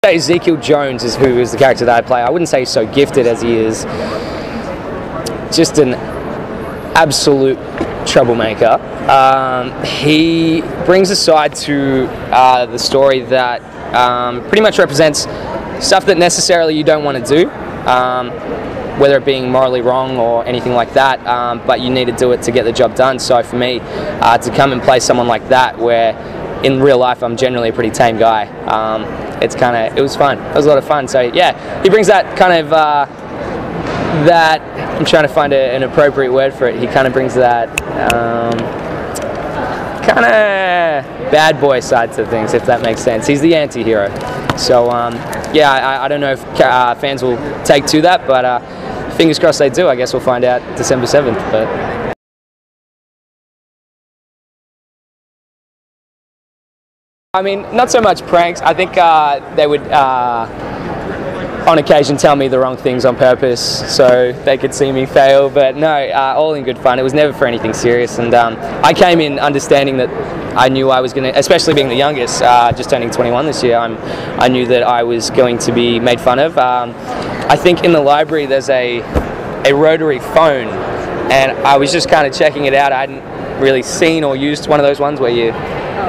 say Ezekiel Jones is who is the character that I play. I wouldn't say he's so gifted as he is just an absolute troublemaker. He brings a side to the story that pretty much represents stuff that necessarily you don't want to do, whether it being morally wrong or anything like that, but you need to do it to get the job done. So for me, to come and play someone like that, where in real life I'm generally a pretty tame guy, it was fun. It was a lot of fun. So yeah, he brings that kind of that, I'm trying to find an appropriate word for it. He kind of brings that kind of bad boy side to things, if that makes sense. He's the anti-hero. So yeah, I don't know if fans will take to that, but fingers crossed they do. I guess we'll find out December 7th. But I mean, not so much pranks. I think they would on occasion tell me the wrong things on purpose so they could see me fail, but no, all in good fun. It was never for anything serious, and I came in understanding that I knew I was going to, especially being the youngest, just turning 21 this year, I knew that I was going to be made fun of. I think in the library there's a rotary phone, and I was just kind of checking it out. I hadn't really seen or used one of those ones where you...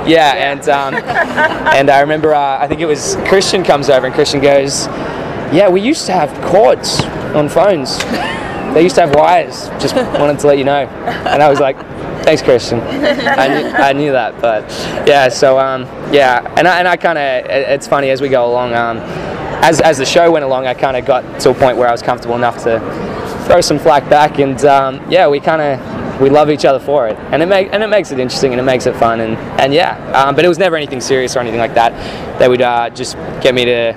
Yeah, and I remember, I think it was Christian comes over, and Christian goes, yeah, we used to have cords on phones. They used to have wires. Just wanted to let you know. And I was like, thanks, Christian. I knew that, but yeah. So yeah, and I kind of, it's funny as we go along. As the show went along, I kind of got to a point where I was comfortable enough to throw some flack back, and yeah, we love each other for it, and it makes it interesting, and it makes it fun, and yeah. But it was never anything serious or anything like that. They would just get me to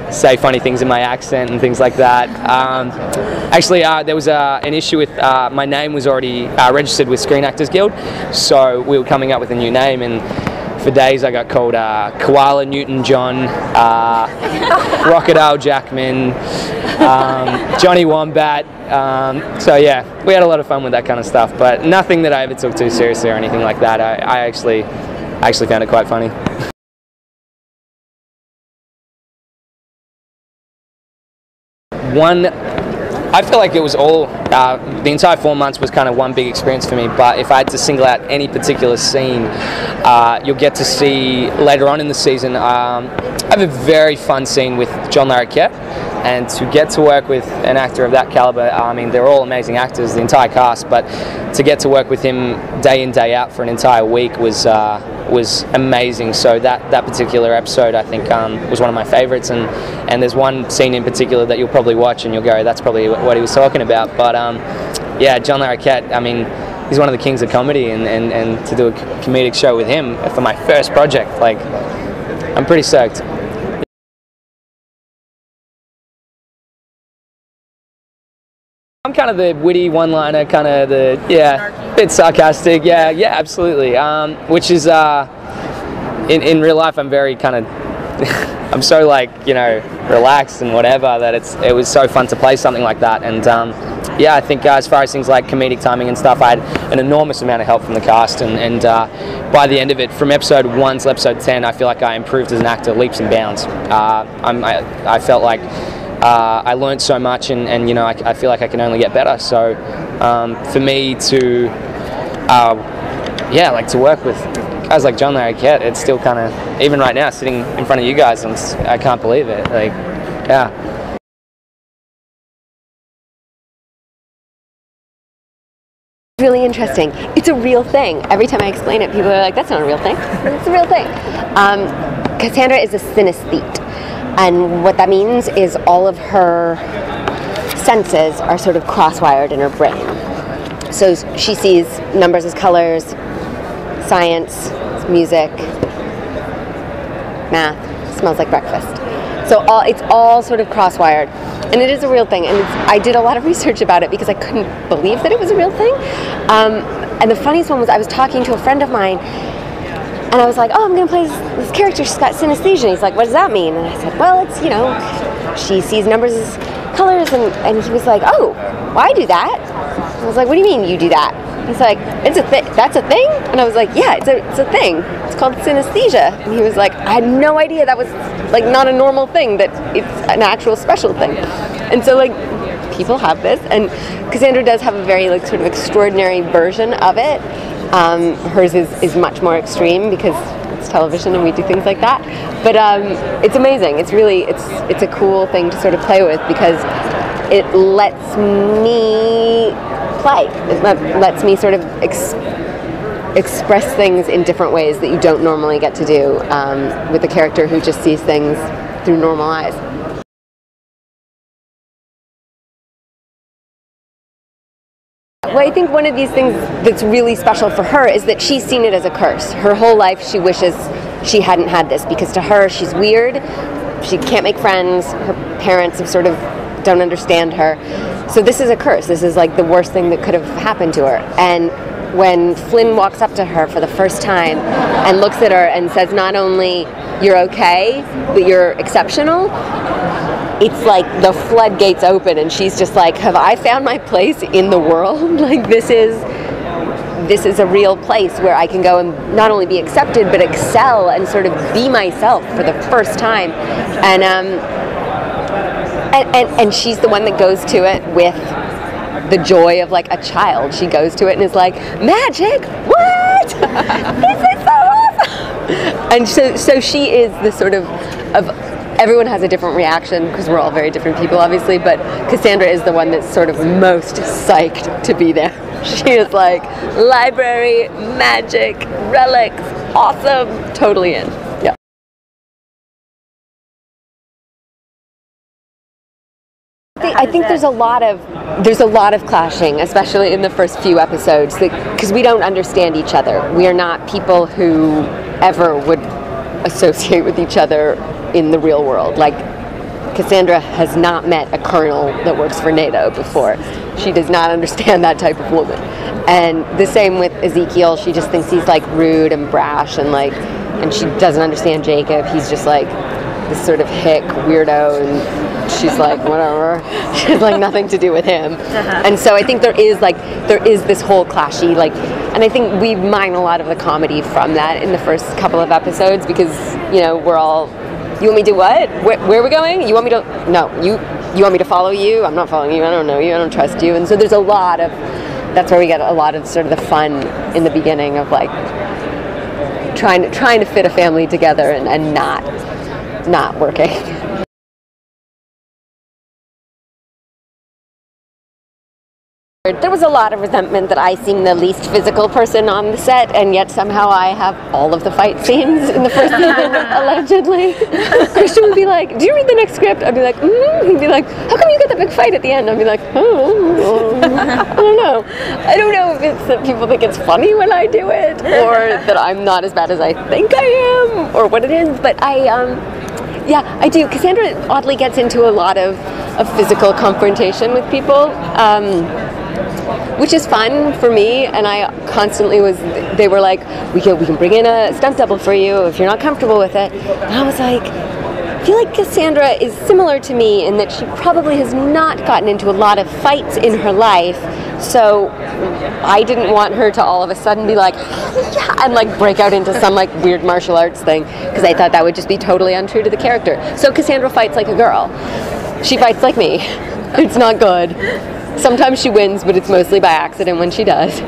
say funny things in my accent and things like that. Actually, there was an issue with my name was already registered with Screen Actors Guild, so we were coming up with a new name, and for days I got called Koala Newton-John, Crocodile Jackman, Johnny Wombat. So yeah, we had a lot of fun with that kind of stuff, but nothing that I ever took too seriously or anything like that. I actually found it quite funny. I feel like it was all, the entire 4 months was kind of one big experience for me, but if I had to single out any particular scene, you'll get to see later on in the season, I have a very fun scene with John Larroquette, and to get to work with an actor of that caliber, I mean, they're all amazing actors, the entire cast, but to get to work with him day in, day out for an entire week was amazing. So that particular episode, I think, was one of my favorites, and there's one scene in particular that you'll probably watch and you'll go, that's probably what he was talking about. But yeah, John Larroquette, I mean, he's one of the kings of comedy, and to do a comedic show with him for my first project, like, I'm pretty stoked. I'm kind of the witty one-liner, kind of the, yeah, bit sarcastic, yeah, absolutely. Which is, in real life, I'm very kind of, I'm so, like, you know, relaxed and whatever, that it was so fun to play something like that. And yeah, I think as far as things like comedic timing and stuff, I had an enormous amount of help from the cast, and by the end of it, from episode 1 to episode 10, I feel like I improved as an actor leaps and bounds. I felt like I learned so much, and you know, I feel like I can only get better. So for me to yeah, like to work with guys like John Larroquette, it's still kind of, even right now sitting in front of you guys, I can't believe it. Like, yeah. Really interesting. It's a real thing. Every time I explain it, people are like, that's not a real thing. It's a real thing. Cassandra is a synesthete. And what that means is all of her senses are sort of cross-wired in her brain. So she sees numbers as colors, science, music, math, smells like breakfast. So it's all sort of cross-wired. And it is a real thing. And I did a lot of research about it because I couldn't believe that it was a real thing. And the funniest one was I was talking to a friend of mine, and I was like, oh, I'm going to play this character. She's got synesthesia. And he's like, what does that mean? And I said, well, it's, you know, she sees numbers as colors. And he was like, oh, well, I do that. I was like, what do you mean you do that? He's like, that's a thing? And I was like, yeah, it's a thing. It's called synesthesia. And he was like, I had no idea that was like not a normal thing, that it's an actual special thing. And so like, people have this, and Cassandra does have a very like sort of extraordinary version of it. Hers is much more extreme because it's television and we do things like that. But it's amazing. It's really, it's a cool thing to sort of play with because it lets me play. It lets me sort of express things in different ways that you don't normally get to do with a character who just sees things through normal eyes. Well, I think one of these things that's really special for her is that she's seen it as a curse. Her whole life she wishes she hadn't had this, because to her she's weird, she can't make friends, her parents have sort of don't understand her. So this is a curse. This is like the worst thing that could have happened to her. And when Flynn walks up to her for the first time and looks at her and says, not only you're okay, but you're exceptional, it's like the floodgates open and she's just like, have I found my place in the world? Like this is a real place where I can go and not only be accepted but excel and sort of be myself for the first time. And she's the one that goes to it with the joy of like a child. She goes to it and is like, magic? What? This is so awesome! And so she is the sort of everyone has a different reaction because we're all very different people, obviously, but Cassandra is the one that's sort of most psyched to be there. She is like, library, magic, relics, awesome, totally in. Yeah. I think there's a lot of clashing, especially in the first few episodes, because we don't understand each other. We are not people who ever would associate with each other in the real world. Like, Cassandra has not met a colonel that works for NATO before. She does not understand that type of woman. And the same with Ezekiel. She just thinks he's like rude and brash and she doesn't understand Jacob. He's just like this sort of hick weirdo, and she's like, whatever. She has like nothing to do with him. And so I think there is this whole clashy, and I think we mine a lot of the comedy from that in the first couple of episodes, because, you know, we're all, you want me to do what? Where are we going? You want me to, no, you want me to follow you? I'm not following you, I don't know you, I don't trust you. And so there's a lot of, that's where we get a lot of sort of the fun in the beginning of like trying to fit a family together and not working. There was a lot of resentment that I seem the least physical person on the set, and yet somehow I have all of the fight scenes in the first season, allegedly. Christian would be like, do you read the next script? I'd be like, He'd be like, how come you get the big fight at the end? I'd be like, oh, I don't know. I don't know if it's that people think it's funny when I do it, or that I'm not as bad as I think I am, or what it is, but yeah, I do. Cassandra oddly gets into a lot of physical confrontation with people, which is fun for me, and I constantly they were like, we can bring in a stunt double for you if you're not comfortable with it. And I was like, I feel like Cassandra is similar to me in that she probably has not gotten into a lot of fights in her life, so I didn't want her to all of a sudden be like, yeah, and like break out into some like weird martial arts thing, because I thought that would just be totally untrue to the character. So Cassandra fights like a girl. She fights like me. It's not good. Sometimes she wins, but it's mostly by accident when she does.